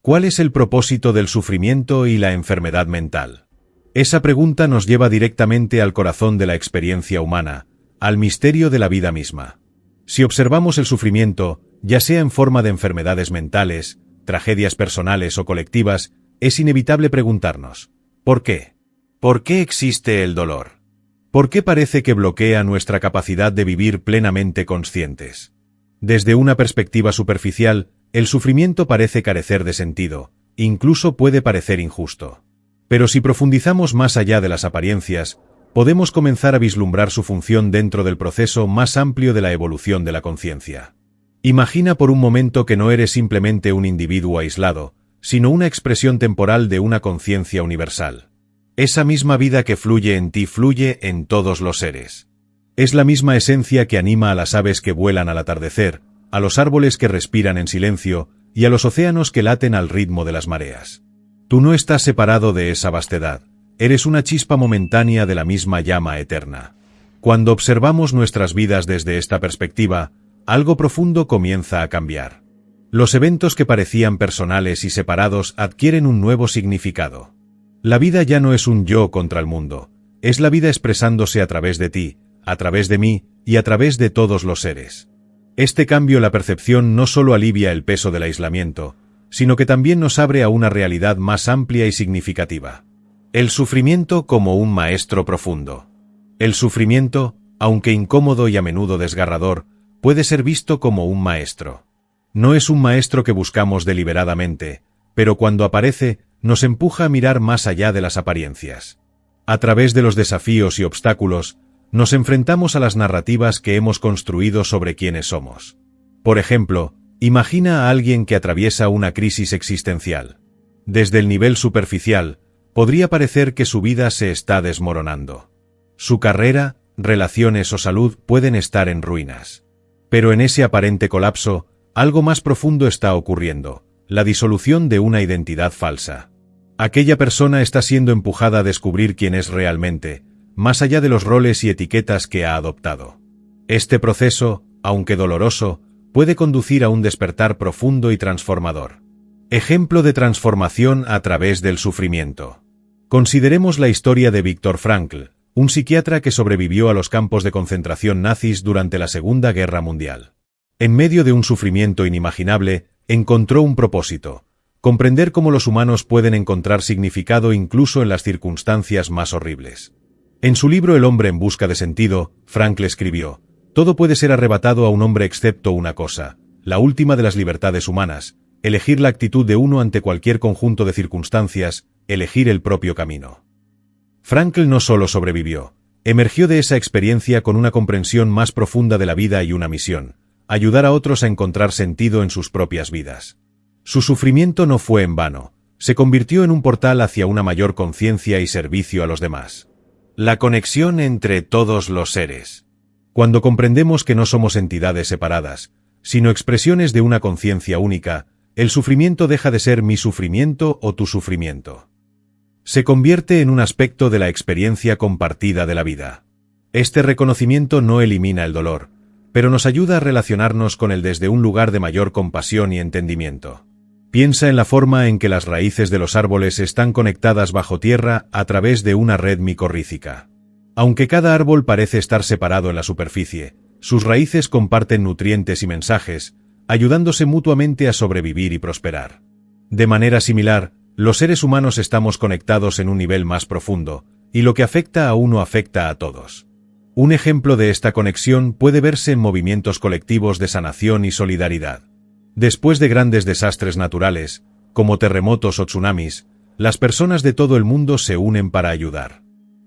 ¿Cuál es el propósito del sufrimiento y la enfermedad mental? Esa pregunta nos lleva directamente al corazón de la experiencia humana, al misterio de la vida misma. Si observamos el sufrimiento, ya sea en forma de enfermedades mentales, tragedias personales o colectivas, es inevitable preguntarnos, ¿por qué? ¿Por qué existe el dolor? ¿Por qué parece que bloquea nuestra capacidad de vivir plenamente conscientes? Desde una perspectiva superficial, el sufrimiento parece carecer de sentido, incluso puede parecer injusto. Pero si profundizamos más allá de las apariencias, podemos comenzar a vislumbrar su función dentro del proceso más amplio de la evolución de la conciencia. Imagina por un momento que no eres simplemente un individuo aislado, sino una expresión temporal de una conciencia universal. Esa misma vida que fluye en ti fluye en todos los seres. Es la misma esencia que anima a las aves que vuelan al atardecer, a los árboles que respiran en silencio y a los océanos que laten al ritmo de las mareas. Tú no estás separado de esa vastedad, eres una chispa momentánea de la misma llama eterna. Cuando observamos nuestras vidas desde esta perspectiva, algo profundo comienza a cambiar. Los eventos que parecían personales y separados adquieren un nuevo significado. La vida ya no es un yo contra el mundo, es la vida expresándose a través de ti, a través de mí y a través de todos los seres. Este cambio en la percepción no solo alivia el peso del aislamiento, sino que también nos abre a una realidad más amplia y significativa. El sufrimiento como un maestro profundo. El sufrimiento, aunque incómodo y a menudo desgarrador, puede ser visto como un maestro. No es un maestro que buscamos deliberadamente, pero cuando aparece, nos empuja a mirar más allá de las apariencias. A través de los desafíos y obstáculos, nos enfrentamos a las narrativas que hemos construido sobre quiénes somos. Por ejemplo, imagina a alguien que atraviesa una crisis existencial. Desde el nivel superficial, podría parecer que su vida se está desmoronando. Su carrera, relaciones o salud pueden estar en ruinas. Pero en ese aparente colapso, algo más profundo está ocurriendo, la disolución de una identidad falsa. Aquella persona está siendo empujada a descubrir quién es realmente, más allá de los roles y etiquetas que ha adoptado. Este proceso, aunque doloroso, puede conducir a un despertar profundo y transformador. Ejemplo de transformación a través del sufrimiento. Consideremos la historia de Viktor Frankl, un psiquiatra que sobrevivió a los campos de concentración nazis durante la Segunda Guerra Mundial. En medio de un sufrimiento inimaginable, encontró un propósito: comprender cómo los humanos pueden encontrar significado incluso en las circunstancias más horribles. En su libro El hombre en busca de sentido, Frankl escribió: «Todo puede ser arrebatado a un hombre excepto una cosa, la última de las libertades humanas, elegir la actitud de uno ante cualquier conjunto de circunstancias, elegir el propio camino». Frankl no solo sobrevivió, emergió de esa experiencia con una comprensión más profunda de la vida y una misión: ayudar a otros a encontrar sentido en sus propias vidas. Su sufrimiento no fue en vano, se convirtió en un portal hacia una mayor conciencia y servicio a los demás. La conexión entre todos los seres. Cuando comprendemos que no somos entidades separadas, sino expresiones de una conciencia única, el sufrimiento deja de ser mi sufrimiento o tu sufrimiento. Se convierte en un aspecto de la experiencia compartida de la vida. Este reconocimiento no elimina el dolor, pero nos ayuda a relacionarnos con él desde un lugar de mayor compasión y entendimiento. Piensa en la forma en que las raíces de los árboles están conectadas bajo tierra a través de una red micorrícica. Aunque cada árbol parece estar separado en la superficie, sus raíces comparten nutrientes y mensajes, ayudándose mutuamente a sobrevivir y prosperar. De manera similar, los seres humanos estamos conectados en un nivel más profundo, y lo que afecta a uno afecta a todos. Un ejemplo de esta conexión puede verse en movimientos colectivos de sanación y solidaridad. Después de grandes desastres naturales, como terremotos o tsunamis, las personas de todo el mundo se unen para ayudar.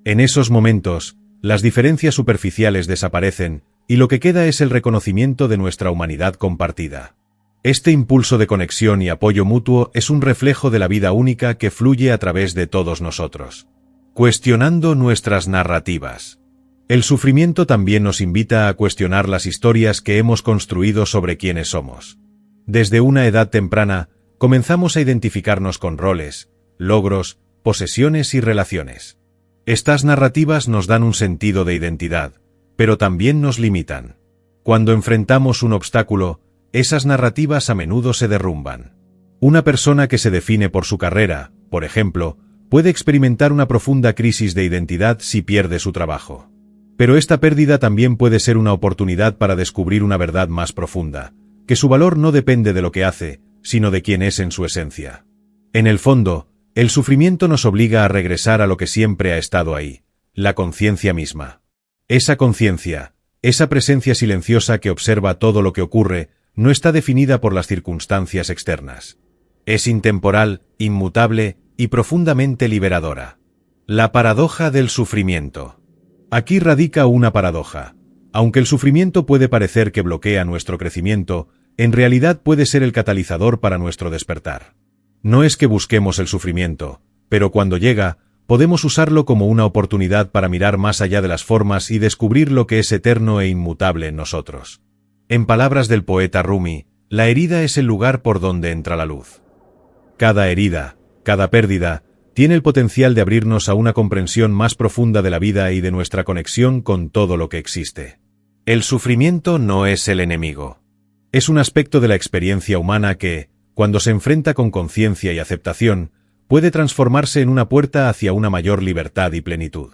En esos momentos, las diferencias superficiales desaparecen, y lo que queda es el reconocimiento de nuestra humanidad compartida. Este impulso de conexión y apoyo mutuo es un reflejo de la vida única que fluye a través de todos nosotros. Cuestionando nuestras narrativas. El sufrimiento también nos invita a cuestionar las historias que hemos construido sobre quiénes somos. Desde una edad temprana, comenzamos a identificarnos con roles, logros, posesiones y relaciones. Estas narrativas nos dan un sentido de identidad, pero también nos limitan. Cuando enfrentamos un obstáculo, esas narrativas a menudo se derrumban. Una persona que se define por su carrera, por ejemplo, puede experimentar una profunda crisis de identidad si pierde su trabajo. Pero esta pérdida también puede ser una oportunidad para descubrir una verdad más profunda, que su valor no depende de lo que hace, sino de quién es en su esencia. En el fondo, el sufrimiento nos obliga a regresar a lo que siempre ha estado ahí, la conciencia misma. Esa conciencia, esa presencia silenciosa que observa todo lo que ocurre, no está definida por las circunstancias externas. Es intemporal, inmutable y profundamente liberadora. La paradoja del sufrimiento. Aquí radica una paradoja. Aunque el sufrimiento puede parecer que bloquea nuestro crecimiento, en realidad puede ser el catalizador para nuestro despertar. No es que busquemos el sufrimiento, pero cuando llega, podemos usarlo como una oportunidad para mirar más allá de las formas y descubrir lo que es eterno e inmutable en nosotros. En palabras del poeta Rumi, la herida es el lugar por donde entra la luz. Cada herida, cada pérdida, tiene el potencial de abrirnos a una comprensión más profunda de la vida y de nuestra conexión con todo lo que existe. El sufrimiento no es el enemigo. Es un aspecto de la experiencia humana que, cuando se enfrenta con conciencia y aceptación, puede transformarse en una puerta hacia una mayor libertad y plenitud.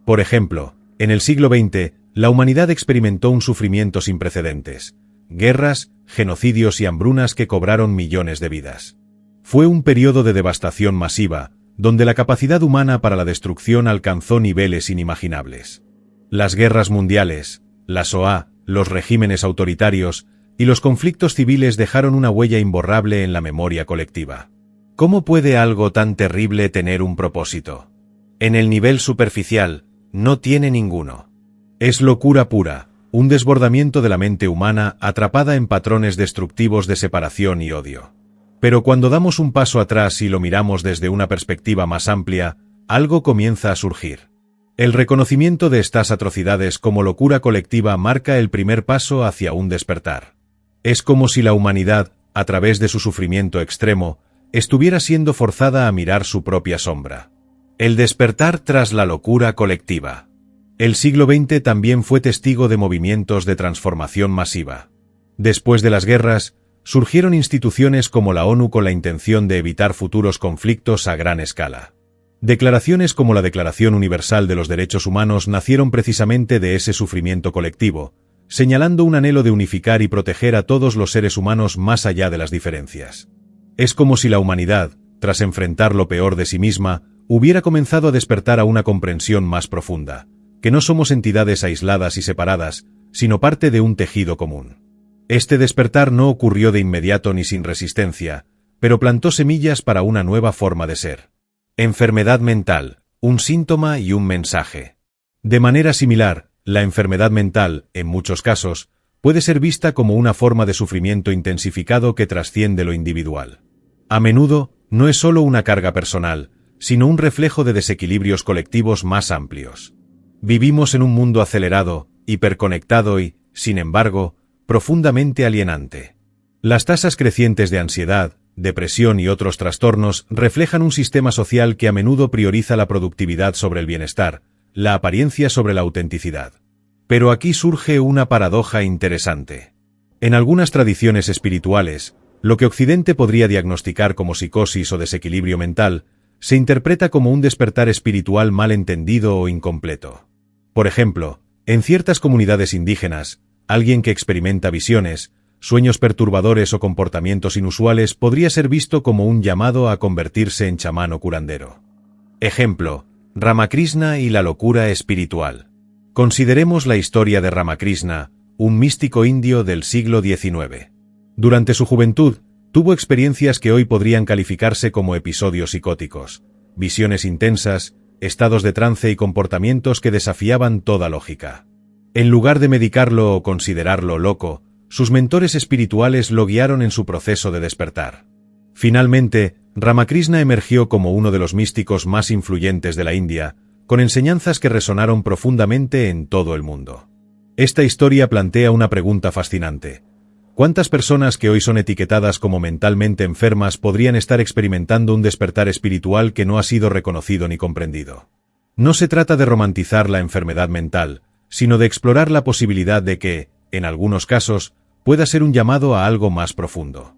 Por ejemplo, en el siglo XX, la humanidad experimentó un sufrimiento sin precedentes: guerras, genocidios y hambrunas que cobraron millones de vidas. Fue un periodo de devastación masiva, donde la capacidad humana para la destrucción alcanzó niveles inimaginables. Las guerras mundiales, la Shoah, los regímenes autoritarios y los conflictos civiles dejaron una huella imborrable en la memoria colectiva. ¿Cómo puede algo tan terrible tener un propósito? En el nivel superficial, no tiene ninguno. Es locura pura, un desbordamiento de la mente humana atrapada en patrones destructivos de separación y odio. Pero cuando damos un paso atrás y lo miramos desde una perspectiva más amplia, algo comienza a surgir. El reconocimiento de estas atrocidades como locura colectiva marca el primer paso hacia un despertar. Es como si la humanidad, a través de su sufrimiento extremo, estuviera siendo forzada a mirar su propia sombra. El despertar tras la locura colectiva. El siglo XX también fue testigo de movimientos de transformación masiva. Después de las guerras, surgieron instituciones como la ONU con la intención de evitar futuros conflictos a gran escala. Declaraciones como la Declaración Universal de los Derechos Humanos nacieron precisamente de ese sufrimiento colectivo, señalando un anhelo de unificar y proteger a todos los seres humanos más allá de las diferencias. Es como si la humanidad, tras enfrentar lo peor de sí misma, hubiera comenzado a despertar a una comprensión más profunda, que no somos entidades aisladas y separadas, sino parte de un tejido común. Este despertar no ocurrió de inmediato ni sin resistencia, pero plantó semillas para una nueva forma de ser. Enfermedad mental, un síntoma y un mensaje. De manera similar, la enfermedad mental, en muchos casos, puede ser vista como una forma de sufrimiento intensificado que trasciende lo individual. A menudo, no es solo una carga personal, sino un reflejo de desequilibrios colectivos más amplios. Vivimos en un mundo acelerado, hiperconectado y, sin embargo, profundamente alienante. Las tasas crecientes de ansiedad, depresión y otros trastornos reflejan un sistema social que a menudo prioriza la productividad sobre el bienestar, la apariencia sobre la autenticidad. Pero aquí surge una paradoja interesante. En algunas tradiciones espirituales, lo que Occidente podría diagnosticar como psicosis o desequilibrio mental, se interpreta como un despertar espiritual mal entendido o incompleto. Por ejemplo, en ciertas comunidades indígenas, alguien que experimenta visiones, sueños perturbadores o comportamientos inusuales podría ser visto como un llamado a convertirse en chamán o curandero. Ejemplo: Ramakrishna y la locura espiritual. Consideremos la historia de Ramakrishna, un místico indio del siglo XIX. Durante su juventud, tuvo experiencias que hoy podrían calificarse como episodios psicóticos, visiones intensas, estados de trance y comportamientos que desafiaban toda lógica. En lugar de medicarlo o considerarlo loco, sus mentores espirituales lo guiaron en su proceso de despertar. Finalmente, Ramakrishna emergió como uno de los místicos más influyentes de la India, con enseñanzas que resonaron profundamente en todo el mundo. Esta historia plantea una pregunta fascinante. ¿Cuántas personas que hoy son etiquetadas como mentalmente enfermas podrían estar experimentando un despertar espiritual que no ha sido reconocido ni comprendido? No se trata de romantizar la enfermedad mental, sino de explorar la posibilidad de que, en algunos casos, pueda ser un llamado a algo más profundo.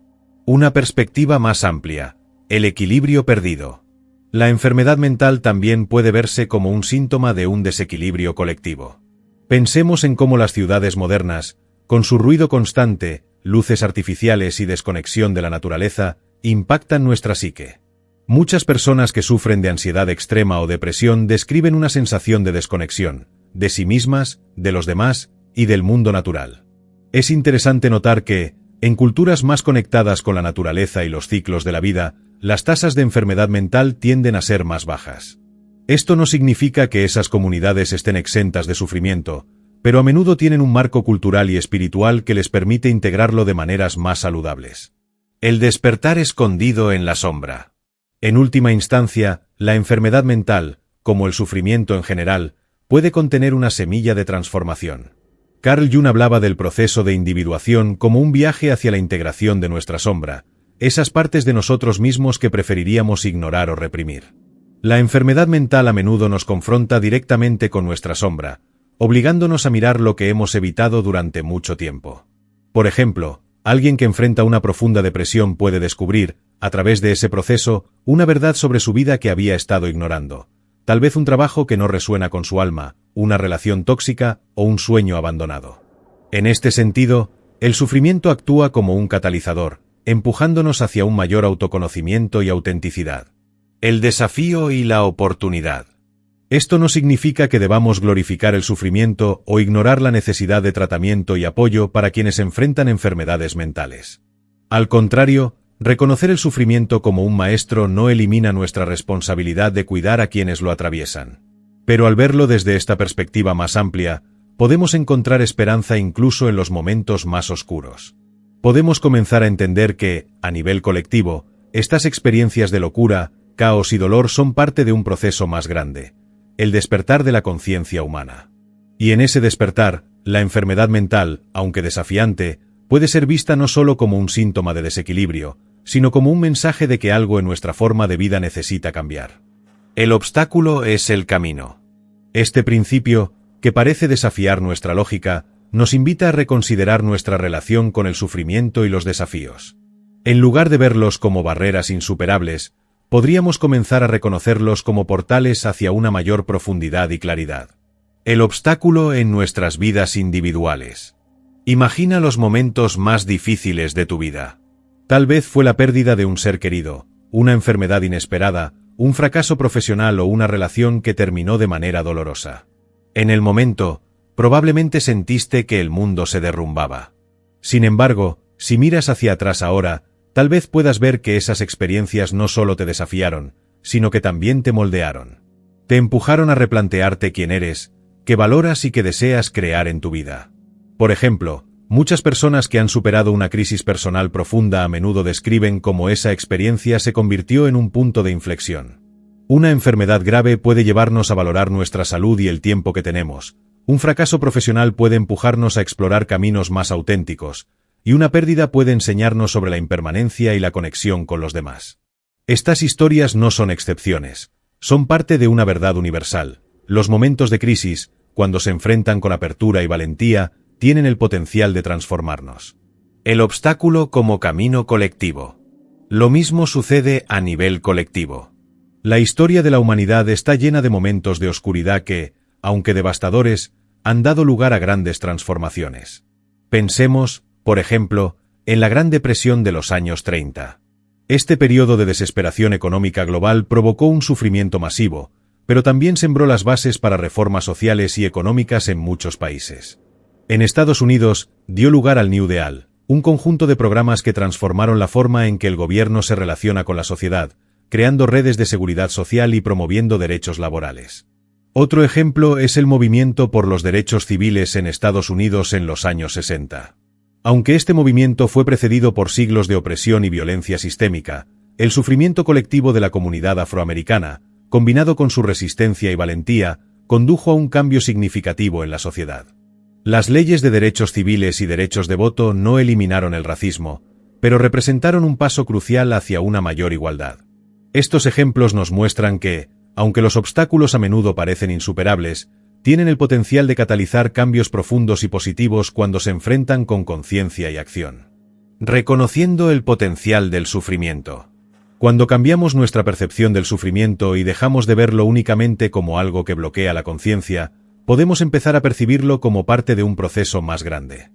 Una perspectiva más amplia. El equilibrio perdido. La enfermedad mental también puede verse como un síntoma de un desequilibrio colectivo. Pensemos en cómo las ciudades modernas, con su ruido constante, luces artificiales y desconexión de la naturaleza, impactan nuestra psique. Muchas personas que sufren de ansiedad extrema o depresión describen una sensación de desconexión, de sí mismas, de los demás y del mundo natural. Es interesante notar que, en culturas más conectadas con la naturaleza y los ciclos de la vida, las tasas de enfermedad mental tienden a ser más bajas. Esto no significa que esas comunidades estén exentas de sufrimiento, pero a menudo tienen un marco cultural y espiritual que les permite integrarlo de maneras más saludables. El despertar escondido en la sombra. En última instancia, la enfermedad mental, como el sufrimiento en general, puede contener una semilla de transformación. Carl Jung hablaba del proceso de individuación como un viaje hacia la integración de nuestra sombra, esas partes de nosotros mismos que preferiríamos ignorar o reprimir. La enfermedad mental a menudo nos confronta directamente con nuestra sombra, obligándonos a mirar lo que hemos evitado durante mucho tiempo. Por ejemplo, alguien que enfrenta una profunda depresión puede descubrir, a través de ese proceso, una verdad sobre su vida que había estado ignorando. Tal vez un trabajo que no resuena con su alma, una relación tóxica o un sueño abandonado. En este sentido, el sufrimiento actúa como un catalizador, empujándonos hacia un mayor autoconocimiento y autenticidad. El desafío y la oportunidad. Esto no significa que debamos glorificar el sufrimiento o ignorar la necesidad de tratamiento y apoyo para quienes enfrentan enfermedades mentales. Al contrario, reconocer el sufrimiento como un maestro no elimina nuestra responsabilidad de cuidar a quienes lo atraviesan. Pero al verlo desde esta perspectiva más amplia, podemos encontrar esperanza incluso en los momentos más oscuros. Podemos comenzar a entender que, a nivel colectivo, estas experiencias de locura, caos y dolor son parte de un proceso más grande, el despertar de la conciencia humana. Y en ese despertar, la enfermedad mental, aunque desafiante, puede ser vista no solo como un síntoma de desequilibrio, sino como un mensaje de que algo en nuestra forma de vida necesita cambiar. El obstáculo es el camino. Este principio, que parece desafiar nuestra lógica, nos invita a reconsiderar nuestra relación con el sufrimiento y los desafíos. En lugar de verlos como barreras insuperables, podríamos comenzar a reconocerlos como portales hacia una mayor profundidad y claridad. El obstáculo en nuestras vidas individuales. Imagina los momentos más difíciles de tu vida. Tal vez fue la pérdida de un ser querido, una enfermedad inesperada, un fracaso profesional o una relación que terminó de manera dolorosa. En el momento, probablemente sentiste que el mundo se derrumbaba. Sin embargo, si miras hacia atrás ahora, tal vez puedas ver que esas experiencias no solo te desafiaron, sino que también te moldearon. Te empujaron a replantearte quién eres, qué valoras y qué deseas crear en tu vida. Por ejemplo, muchas personas que han superado una crisis personal profunda a menudo describen cómo esa experiencia se convirtió en un punto de inflexión. Una enfermedad grave puede llevarnos a valorar nuestra salud y el tiempo que tenemos. Un fracaso profesional puede empujarnos a explorar caminos más auténticos, y una pérdida puede enseñarnos sobre la impermanencia y la conexión con los demás. Estas historias no son excepciones, son parte de una verdad universal. Los momentos de crisis, cuando se enfrentan con apertura y valentía, tienen el potencial de transformarnos. El obstáculo como camino colectivo. Lo mismo sucede a nivel colectivo. La historia de la humanidad está llena de momentos de oscuridad que, aunque devastadores, han dado lugar a grandes transformaciones. Pensemos, por ejemplo, en la Gran Depresión de los años 30. Este periodo de desesperación económica global provocó un sufrimiento masivo, pero también sembró las bases para reformas sociales y económicas en muchos países. En Estados Unidos, dio lugar al New Deal, un conjunto de programas que transformaron la forma en que el gobierno se relaciona con la sociedad, creando redes de seguridad social y promoviendo derechos laborales. Otro ejemplo es el movimiento por los derechos civiles en Estados Unidos en los años 60. Aunque este movimiento fue precedido por siglos de opresión y violencia sistémica, el sufrimiento colectivo de la comunidad afroamericana, combinado con su resistencia y valentía, condujo a un cambio significativo en la sociedad. Las leyes de derechos civiles y derechos de voto no eliminaron el racismo, pero representaron un paso crucial hacia una mayor igualdad. Estos ejemplos nos muestran que, aunque los obstáculos a menudo parecen insuperables, tienen el potencial de catalizar cambios profundos y positivos cuando se enfrentan con conciencia y acción. Reconociendo el potencial del sufrimiento. Cuando cambiamos nuestra percepción del sufrimiento y dejamos de verlo únicamente como algo que bloquea la conciencia, podemos empezar a percibirlo como parte de un proceso más grande.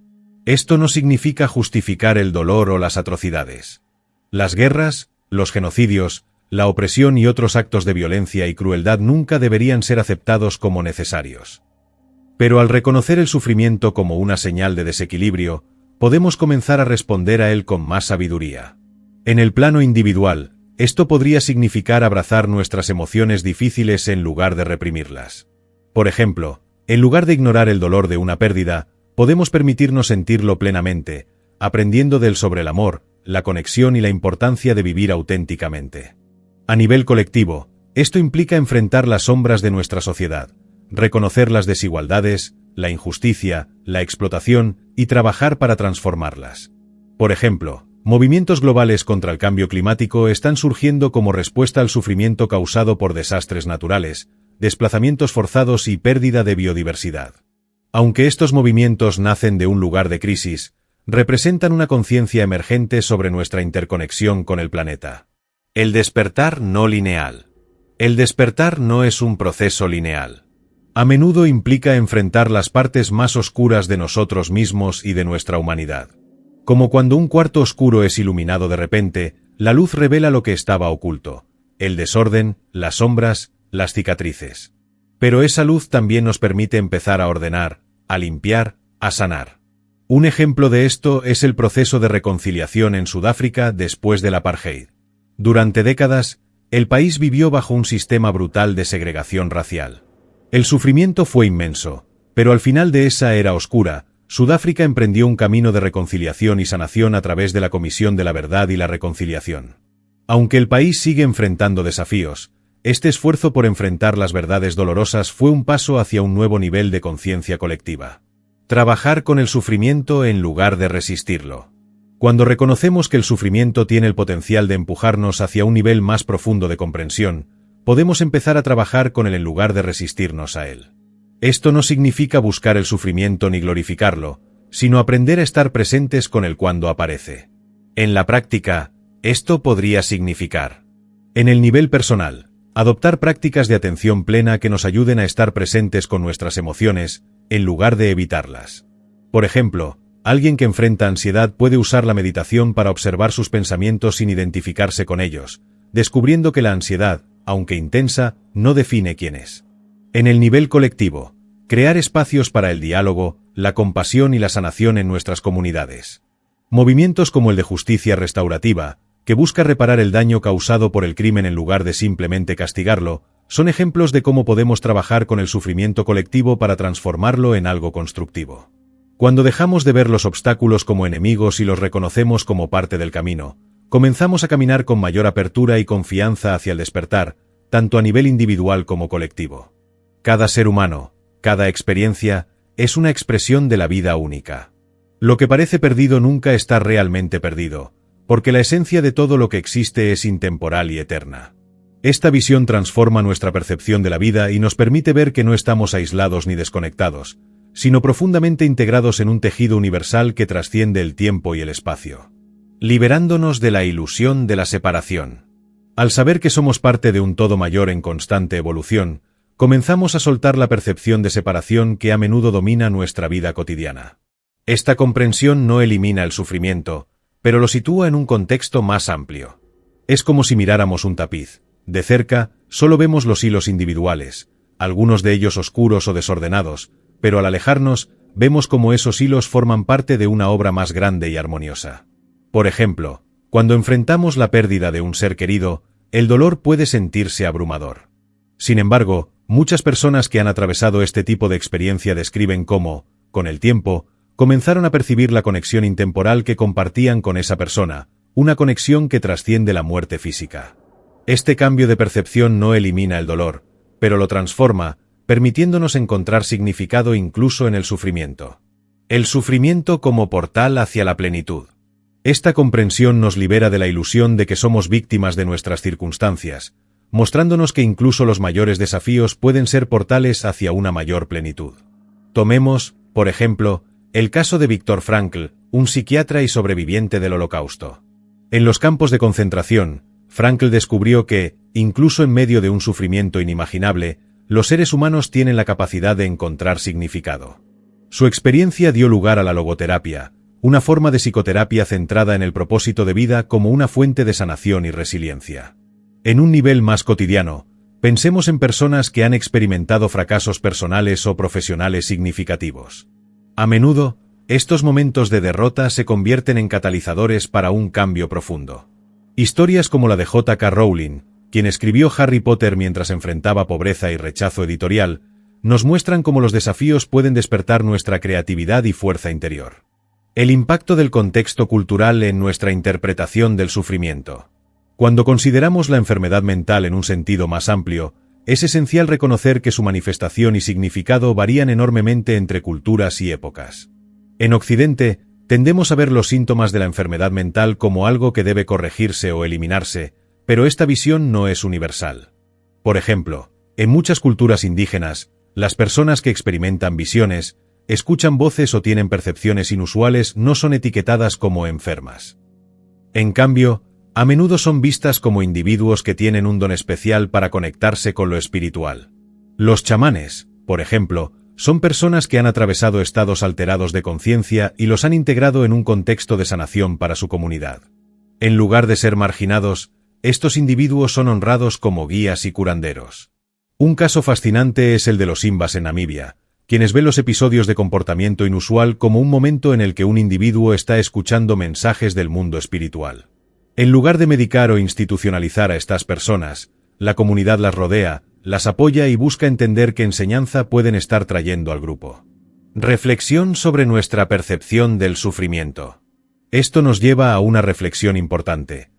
Esto no significa justificar el dolor o las atrocidades. Las guerras, los genocidios, la opresión y otros actos de violencia y crueldad nunca deberían ser aceptados como necesarios. Pero al reconocer el sufrimiento como una señal de desequilibrio, podemos comenzar a responder a él con más sabiduría. En el plano individual, esto podría significar abrazar nuestras emociones difíciles en lugar de reprimirlas. Por ejemplo, en lugar de ignorar el dolor de una pérdida, podemos permitirnos sentirlo plenamente, aprendiendo de él sobre el amor, la conexión y la importancia de vivir auténticamente. A nivel colectivo, esto implica enfrentar las sombras de nuestra sociedad, reconocer las desigualdades, la injusticia, la explotación y trabajar para transformarlas. Por ejemplo, movimientos globales contra el cambio climático están surgiendo como respuesta al sufrimiento causado por desastres naturales, desplazamientos forzados y pérdida de biodiversidad. Aunque estos movimientos nacen de un lugar de crisis, representan una conciencia emergente sobre nuestra interconexión con el planeta. El despertar no lineal. El despertar no es un proceso lineal. A menudo implica enfrentar las partes más oscuras de nosotros mismos y de nuestra humanidad. Como cuando un cuarto oscuro es iluminado de repente, la luz revela lo que estaba oculto: el desorden, las sombras, las cicatrices. Pero esa luz también nos permite empezar a ordenar, a limpiar, a sanar. Un ejemplo de esto es el proceso de reconciliación en Sudáfrica después del apartheid. Durante décadas, el país vivió bajo un sistema brutal de segregación racial. El sufrimiento fue inmenso, pero al final de esa era oscura, Sudáfrica emprendió un camino de reconciliación y sanación a través de la Comisión de la Verdad y la Reconciliación. Aunque el país sigue enfrentando desafíos, este esfuerzo por enfrentar las verdades dolorosas fue un paso hacia un nuevo nivel de conciencia colectiva. Trabajar con el sufrimiento en lugar de resistirlo. Cuando reconocemos que el sufrimiento tiene el potencial de empujarnos hacia un nivel más profundo de comprensión, podemos empezar a trabajar con él en lugar de resistirnos a él. Esto no significa buscar el sufrimiento ni glorificarlo, sino aprender a estar presentes con él cuando aparece. En la práctica, esto podría significar: en el nivel personal, adoptar prácticas de atención plena que nos ayuden a estar presentes con nuestras emociones, en lugar de evitarlas. Por ejemplo, alguien que enfrenta ansiedad puede usar la meditación para observar sus pensamientos sin identificarse con ellos, descubriendo que la ansiedad, aunque intensa, no define quién es. En el nivel colectivo, crear espacios para el diálogo, la compasión y la sanación en nuestras comunidades. Movimientos como el de justicia restaurativa, que busca reparar el daño causado por el crimen en lugar de simplemente castigarlo, son ejemplos de cómo podemos trabajar con el sufrimiento colectivo para transformarlo en algo constructivo. Cuando dejamos de ver los obstáculos como enemigos y los reconocemos como parte del camino, comenzamos a caminar con mayor apertura y confianza hacia el despertar, tanto a nivel individual como colectivo. Cada ser humano, cada experiencia, es una expresión de la vida única. Lo que parece perdido nunca está realmente perdido, porque la esencia de todo lo que existe es intemporal y eterna. Esta visión transforma nuestra percepción de la vida y nos permite ver que no estamos aislados ni desconectados, sino profundamente integrados en un tejido universal que trasciende el tiempo y el espacio. Liberándonos de la ilusión de la separación. Al saber que somos parte de un todo mayor en constante evolución, comenzamos a soltar la percepción de separación que a menudo domina nuestra vida cotidiana. Esta comprensión no elimina el sufrimiento, pero lo sitúa en un contexto más amplio. Es como si miráramos un tapiz. De cerca, solo vemos los hilos individuales, algunos de ellos oscuros o desordenados, pero al alejarnos, vemos cómo esos hilos forman parte de una obra más grande y armoniosa. Por ejemplo, cuando enfrentamos la pérdida de un ser querido, el dolor puede sentirse abrumador. Sin embargo, muchas personas que han atravesado este tipo de experiencia describen cómo, con el tiempo, comenzaron a percibir la conexión intemporal que compartían con esa persona, una conexión que trasciende la muerte física. Este cambio de percepción no elimina el dolor, pero lo transforma, permitiéndonos encontrar significado incluso en el sufrimiento. El sufrimiento como portal hacia la plenitud. Esta comprensión nos libera de la ilusión de que somos víctimas de nuestras circunstancias, mostrándonos que incluso los mayores desafíos pueden ser portales hacia una mayor plenitud. Tomemos, por ejemplo, el caso de Viktor Frankl, un psiquiatra y sobreviviente del Holocausto. En los campos de concentración, Frankl descubrió que, incluso en medio de un sufrimiento inimaginable, los seres humanos tienen la capacidad de encontrar significado. Su experiencia dio lugar a la logoterapia, una forma de psicoterapia centrada en el propósito de vida como una fuente de sanación y resiliencia. En un nivel más cotidiano, pensemos en personas que han experimentado fracasos personales o profesionales significativos. A menudo, estos momentos de derrota se convierten en catalizadores para un cambio profundo. Historias como la de J.K. Rowling, quien escribió Harry Potter mientras enfrentaba pobreza y rechazo editorial, nos muestran cómo los desafíos pueden despertar nuestra creatividad y fuerza interior. El impacto del contexto cultural en nuestra interpretación del sufrimiento. Cuando consideramos la enfermedad mental en un sentido más amplio, es esencial reconocer que su manifestación y significado varían enormemente entre culturas y épocas. En Occidente, tendemos a ver los síntomas de la enfermedad mental como algo que debe corregirse o eliminarse, pero esta visión no es universal. Por ejemplo, en muchas culturas indígenas, las personas que experimentan visiones, escuchan voces o tienen percepciones inusuales no son etiquetadas como enfermas. En cambio, a menudo son vistas como individuos que tienen un don especial para conectarse con lo espiritual. Los chamanes, por ejemplo, son personas que han atravesado estados alterados de conciencia y los han integrado en un contexto de sanación para su comunidad. En lugar de ser marginados, estos individuos son honrados como guías y curanderos. Un caso fascinante es el de los Imbas en Namibia, quienes ven los episodios de comportamiento inusual como un momento en el que un individuo está escuchando mensajes del mundo espiritual. En lugar de medicar o institucionalizar a estas personas, la comunidad las rodea, las apoya y busca entender qué enseñanza pueden estar trayendo al grupo. Reflexión sobre nuestra percepción del sufrimiento. Esto nos lleva a una reflexión importante.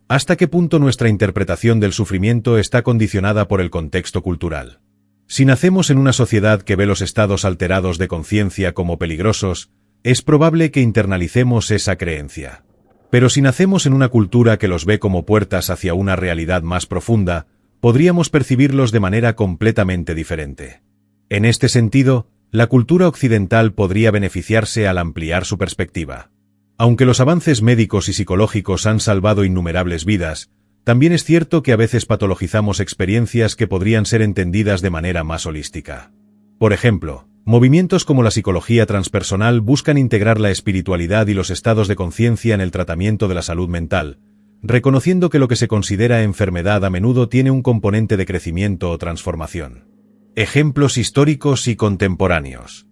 ¿Hasta qué punto nuestra interpretación del sufrimiento está condicionada por el contexto cultural? Si nacemos en una sociedad que ve los estados alterados de conciencia como peligrosos, es probable que internalicemos esa creencia. Pero si nacemos en una cultura que los ve como puertas hacia una realidad más profunda, podríamos percibirlos de manera completamente diferente. En este sentido, la cultura occidental podría beneficiarse al ampliar su perspectiva. Aunque los avances médicos y psicológicos han salvado innumerables vidas, también es cierto que a veces patologizamos experiencias que podrían ser entendidas de manera más holística. Por ejemplo, movimientos como la psicología transpersonal buscan integrar la espiritualidad y los estados de conciencia en el tratamiento de la salud mental, reconociendo que lo que se considera enfermedad a menudo tiene un componente de crecimiento o transformación. Ejemplos históricos y contemporáneos.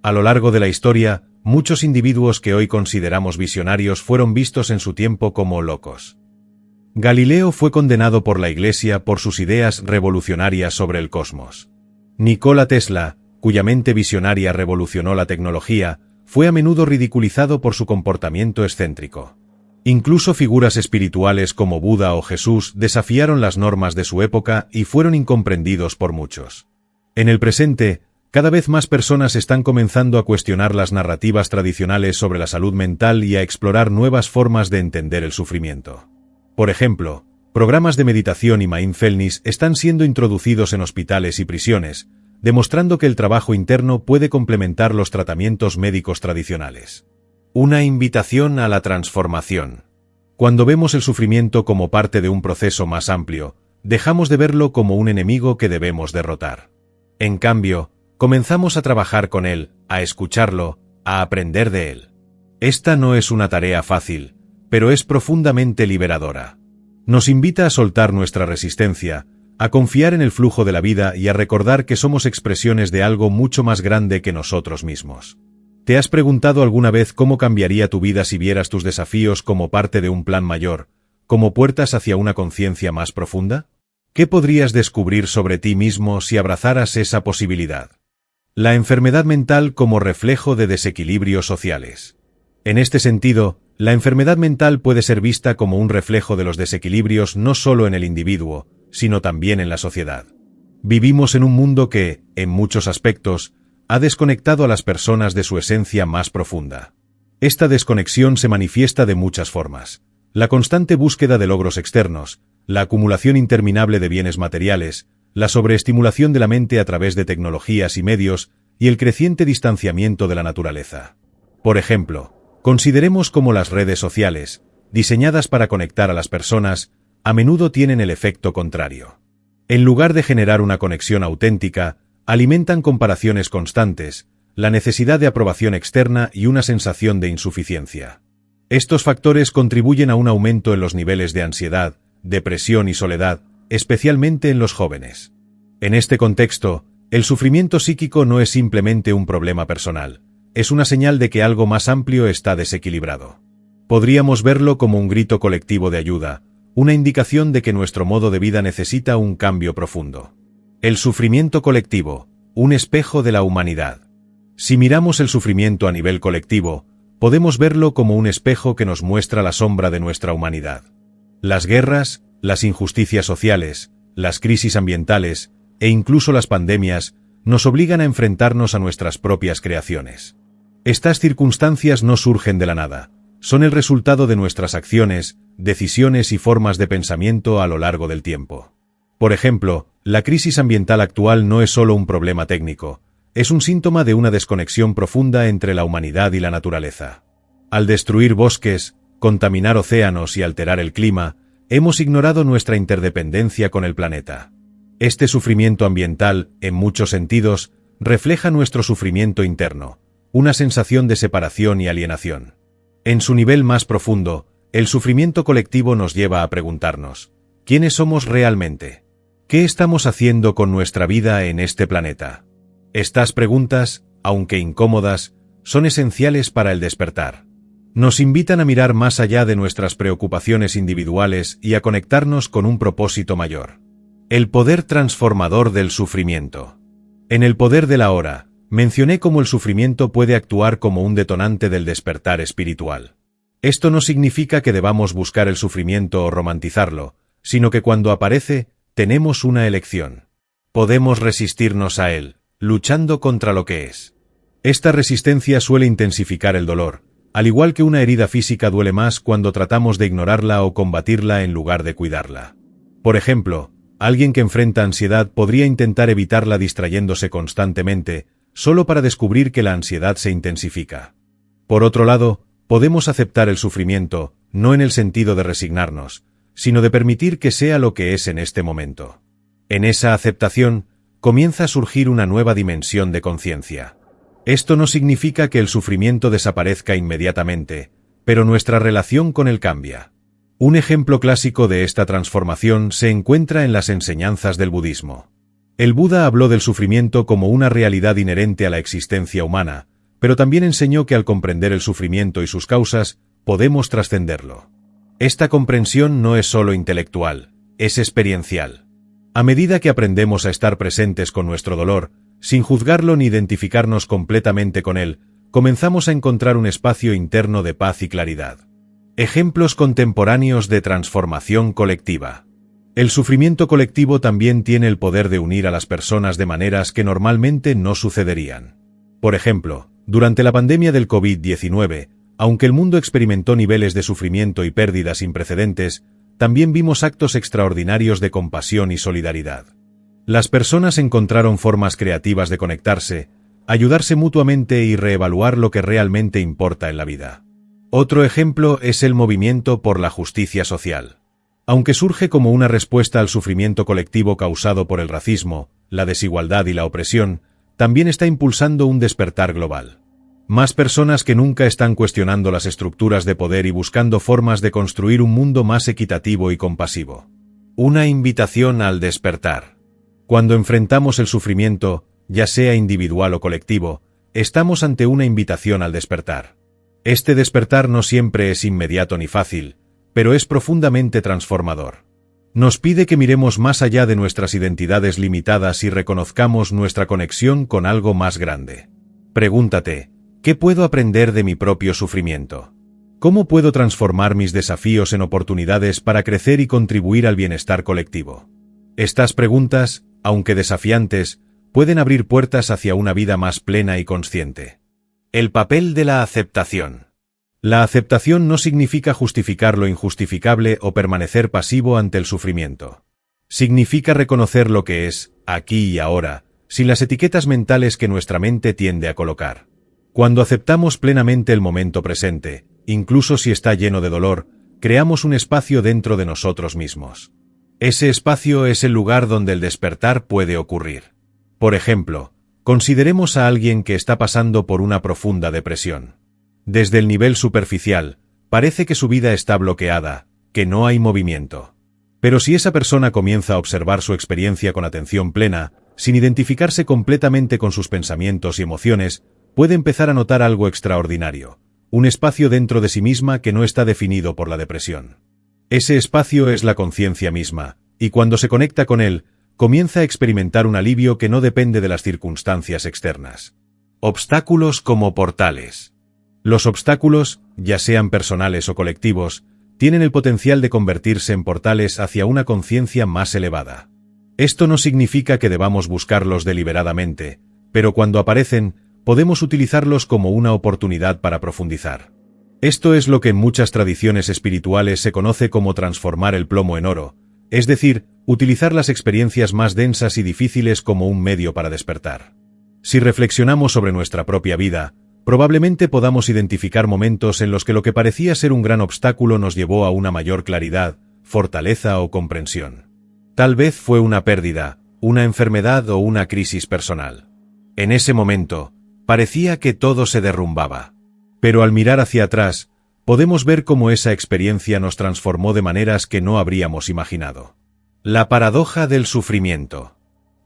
A lo largo de la historia, muchos individuos que hoy consideramos visionarios fueron vistos en su tiempo como locos. Galileo fue condenado por la Iglesia por sus ideas revolucionarias sobre el cosmos. Nikola Tesla, cuya mente visionaria revolucionó la tecnología, fue a menudo ridiculizado por su comportamiento excéntrico. Incluso figuras espirituales como Buda o Jesús desafiaron las normas de su época y fueron incomprendidos por muchos. En el presente, cada vez más personas están comenzando a cuestionar las narrativas tradicionales sobre la salud mental y a explorar nuevas formas de entender el sufrimiento. Por ejemplo, programas de meditación y mindfulness están siendo introducidos en hospitales y prisiones, demostrando que el trabajo interno puede complementar los tratamientos médicos tradicionales. Una invitación a la transformación. Cuando vemos el sufrimiento como parte de un proceso más amplio, dejamos de verlo como un enemigo que debemos derrotar. En cambio, comenzamos a trabajar con él, a escucharlo, a aprender de él. Esta no es una tarea fácil, pero es profundamente liberadora. Nos invita a soltar nuestra resistencia, a confiar en el flujo de la vida y a recordar que somos expresiones de algo mucho más grande que nosotros mismos. ¿Te has preguntado alguna vez cómo cambiaría tu vida si vieras tus desafíos como parte de un plan mayor, como puertas hacia una conciencia más profunda? ¿Qué podrías descubrir sobre ti mismo si abrazaras esa posibilidad? La enfermedad mental como reflejo de desequilibrios sociales. En este sentido, la enfermedad mental puede ser vista como un reflejo de los desequilibrios no solo en el individuo, sino también en la sociedad. Vivimos en un mundo que, en muchos aspectos, ha desconectado a las personas de su esencia más profunda. Esta desconexión se manifiesta de muchas formas. La constante búsqueda de logros externos, la acumulación interminable de bienes materiales, la sobreestimulación de la mente a través de tecnologías y medios, y el creciente distanciamiento de la naturaleza. Por ejemplo, Consideremos cómo las redes sociales, diseñadas para conectar a las personas, a menudo tienen el efecto contrario. En lugar de generar una conexión auténtica, alimentan comparaciones constantes, la necesidad de aprobación externa y una sensación de insuficiencia. Estos factores contribuyen a un aumento en los niveles de ansiedad, depresión y soledad, especialmente en los jóvenes. En este contexto, el sufrimiento psíquico no es simplemente un problema personal, es una señal de que algo más amplio está desequilibrado. Podríamos verlo como un grito colectivo de ayuda, una indicación de que nuestro modo de vida necesita un cambio profundo. El sufrimiento colectivo, un espejo de la humanidad. Si miramos el sufrimiento a nivel colectivo, podemos verlo como un espejo que nos muestra la sombra de nuestra humanidad. Las guerras, las injusticias sociales, las crisis ambientales, e incluso las pandemias, nos obligan a enfrentarnos a nuestras propias creaciones. Estas circunstancias no surgen de la nada, son el resultado de nuestras acciones, decisiones y formas de pensamiento a lo largo del tiempo. Por ejemplo, la crisis ambiental actual no es solo un problema técnico, es un síntoma de una desconexión profunda entre la humanidad y la naturaleza. Al destruir bosques, contaminar océanos y alterar el clima, hemos ignorado nuestra interdependencia con el planeta. Este sufrimiento ambiental, en muchos sentidos, refleja nuestro sufrimiento interno, una sensación de separación y alienación. En su nivel más profundo, el sufrimiento colectivo nos lleva a preguntarnos, ¿quiénes somos realmente? ¿Qué estamos haciendo con nuestra vida en este planeta? Estas preguntas, aunque incómodas, son esenciales para el despertar. Nos invitan a mirar más allá de nuestras preocupaciones individuales y a conectarnos con un propósito mayor. El poder transformador del sufrimiento. En El poder de la hora, mencioné cómo el sufrimiento puede actuar como un detonante del despertar espiritual. Esto no significa que debamos buscar el sufrimiento o romantizarlo, sino que cuando aparece, tenemos una elección. Podemos resistirnos a él, luchando contra lo que es. Esta resistencia suele intensificar el dolor, al igual que una herida física duele más cuando tratamos de ignorarla o combatirla en lugar de cuidarla. Por ejemplo, alguien que enfrenta ansiedad podría intentar evitarla distrayéndose constantemente, solo para descubrir que la ansiedad se intensifica. Por otro lado, podemos aceptar el sufrimiento, no en el sentido de resignarnos, sino de permitir que sea lo que es en este momento. En esa aceptación, comienza a surgir una nueva dimensión de conciencia. Esto no significa que el sufrimiento desaparezca inmediatamente, pero nuestra relación con él cambia. Un ejemplo clásico de esta transformación se encuentra en las enseñanzas del budismo. El Buda habló del sufrimiento como una realidad inherente a la existencia humana, pero también enseñó que al comprender el sufrimiento y sus causas, podemos trascenderlo. Esta comprensión no es solo intelectual, es experiencial. A medida que aprendemos a estar presentes con nuestro dolor, sin juzgarlo ni identificarnos completamente con él, comenzamos a encontrar un espacio interno de paz y claridad. Ejemplos contemporáneos de transformación colectiva. El sufrimiento colectivo también tiene el poder de unir a las personas de maneras que normalmente no sucederían. Por ejemplo, durante la pandemia del COVID-19, aunque el mundo experimentó niveles de sufrimiento y pérdida sin precedentes, también vimos actos extraordinarios de compasión y solidaridad. Las personas encontraron formas creativas de conectarse, ayudarse mutuamente y reevaluar lo que realmente importa en la vida. Otro ejemplo es el movimiento por la justicia social. Aunque surge como una respuesta al sufrimiento colectivo causado por el racismo, la desigualdad y la opresión, también está impulsando un despertar global. Más personas que nunca están cuestionando las estructuras de poder y buscando formas de construir un mundo más equitativo y compasivo. Una invitación al despertar. Cuando enfrentamos el sufrimiento, ya sea individual o colectivo, estamos ante una invitación al despertar. Este despertar no siempre es inmediato ni fácil, pero es profundamente transformador. Nos pide que miremos más allá de nuestras identidades limitadas y reconozcamos nuestra conexión con algo más grande. Pregúntate, ¿qué puedo aprender de mi propio sufrimiento? ¿Cómo puedo transformar mis desafíos en oportunidades para crecer y contribuir al bienestar colectivo? Estas preguntas, aunque desafiantes, pueden abrir puertas hacia una vida más plena y consciente. El papel de la aceptación. La aceptación no significa justificar lo injustificable o permanecer pasivo ante el sufrimiento. Significa reconocer lo que es, aquí y ahora, sin las etiquetas mentales que nuestra mente tiende a colocar. Cuando aceptamos plenamente el momento presente, incluso si está lleno de dolor, creamos un espacio dentro de nosotros mismos. Ese espacio es el lugar donde el despertar puede ocurrir. Por ejemplo, consideremos a alguien que está pasando por una profunda depresión. Desde el nivel superficial, parece que su vida está bloqueada, que no hay movimiento. Pero si esa persona comienza a observar su experiencia con atención plena, sin identificarse completamente con sus pensamientos y emociones, puede empezar a notar algo extraordinario, un espacio dentro de sí misma que no está definido por la depresión. Ese espacio es la conciencia misma, y cuando se conecta con él, comienza a experimentar un alivio que no depende de las circunstancias externas. Obstáculos como portales. Los obstáculos, ya sean personales o colectivos, tienen el potencial de convertirse en portales hacia una conciencia más elevada. Esto no significa que debamos buscarlos deliberadamente, pero cuando aparecen, podemos utilizarlos como una oportunidad para profundizar. Esto es lo que en muchas tradiciones espirituales se conoce como transformar el plomo en oro, es decir, utilizar las experiencias más densas y difíciles como un medio para despertar. Si reflexionamos sobre nuestra propia vida, probablemente podamos identificar momentos en los que lo que parecía ser un gran obstáculo nos llevó a una mayor claridad, fortaleza o comprensión. Tal vez fue una pérdida, una enfermedad o una crisis personal. En ese momento, parecía que todo se derrumbaba. Pero al mirar hacia atrás, podemos ver cómo esa experiencia nos transformó de maneras que no habríamos imaginado. La paradoja del sufrimiento.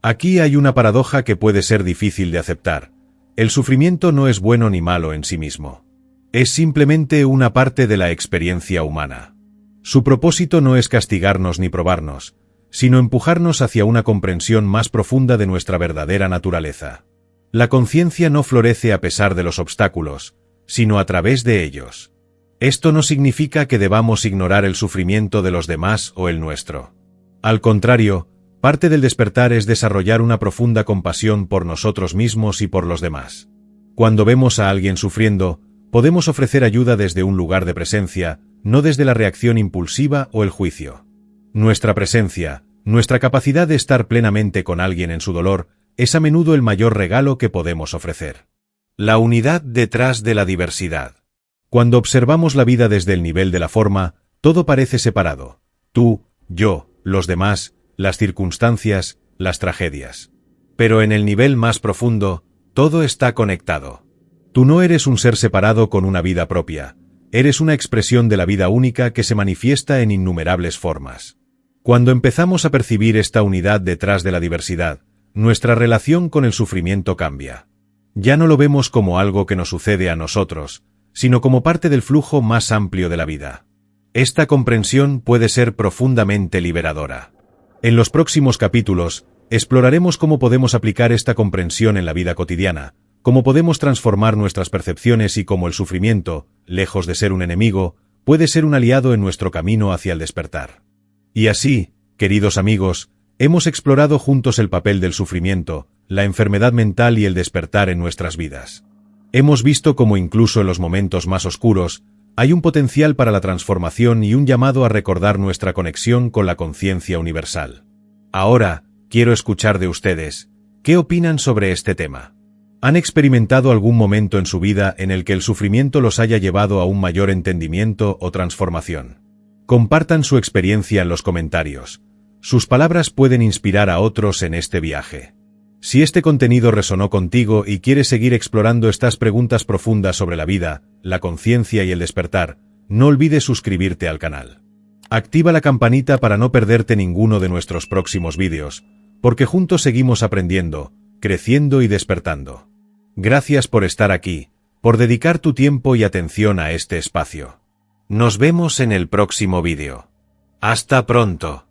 Aquí hay una paradoja que puede ser difícil de aceptar. El sufrimiento no es bueno ni malo en sí mismo. Es simplemente una parte de la experiencia humana. Su propósito no es castigarnos ni probarnos, sino empujarnos hacia una comprensión más profunda de nuestra verdadera naturaleza. La conciencia no florece a pesar de los obstáculos, sino a través de ellos. Esto no significa que debamos ignorar el sufrimiento de los demás o el nuestro. Al contrario, parte del despertar es desarrollar una profunda compasión por nosotros mismos y por los demás. Cuando vemos a alguien sufriendo, podemos ofrecer ayuda desde un lugar de presencia, no desde la reacción impulsiva o el juicio. Nuestra presencia, nuestra capacidad de estar plenamente con alguien en su dolor, es a menudo el mayor regalo que podemos ofrecer. La unidad detrás de la diversidad. Cuando observamos la vida desde el nivel de la forma, todo parece separado. Tú, yo, los demás, las circunstancias, las tragedias. Pero en el nivel más profundo, todo está conectado. Tú no eres un ser separado con una vida propia, eres una expresión de la vida única que se manifiesta en innumerables formas. Cuando empezamos a percibir esta unidad detrás de la diversidad, nuestra relación con el sufrimiento cambia. Ya no lo vemos como algo que nos sucede a nosotros, sino como parte del flujo más amplio de la vida. Esta comprensión puede ser profundamente liberadora. En los próximos capítulos, exploraremos cómo podemos aplicar esta comprensión en la vida cotidiana, cómo podemos transformar nuestras percepciones y cómo el sufrimiento, lejos de ser un enemigo, puede ser un aliado en nuestro camino hacia el despertar. Y así, queridos amigos, hemos explorado juntos el papel del sufrimiento, la enfermedad mental y el despertar en nuestras vidas. Hemos visto cómo incluso en los momentos más oscuros, hay un potencial para la transformación y un llamado a recordar nuestra conexión con la conciencia universal. Ahora, quiero escuchar de ustedes, ¿qué opinan sobre este tema? ¿Han experimentado algún momento en su vida en el que el sufrimiento los haya llevado a un mayor entendimiento o transformación? Compartan su experiencia en los comentarios. Sus palabras pueden inspirar a otros en este viaje. Si este contenido resonó contigo y quieres seguir explorando estas preguntas profundas sobre la vida, la conciencia y el despertar, no olvides suscribirte al canal. Activa la campanita para no perderte ninguno de nuestros próximos vídeos, porque juntos seguimos aprendiendo, creciendo y despertando. Gracias por estar aquí, por dedicar tu tiempo y atención a este espacio. Nos vemos en el próximo vídeo. ¡Hasta pronto!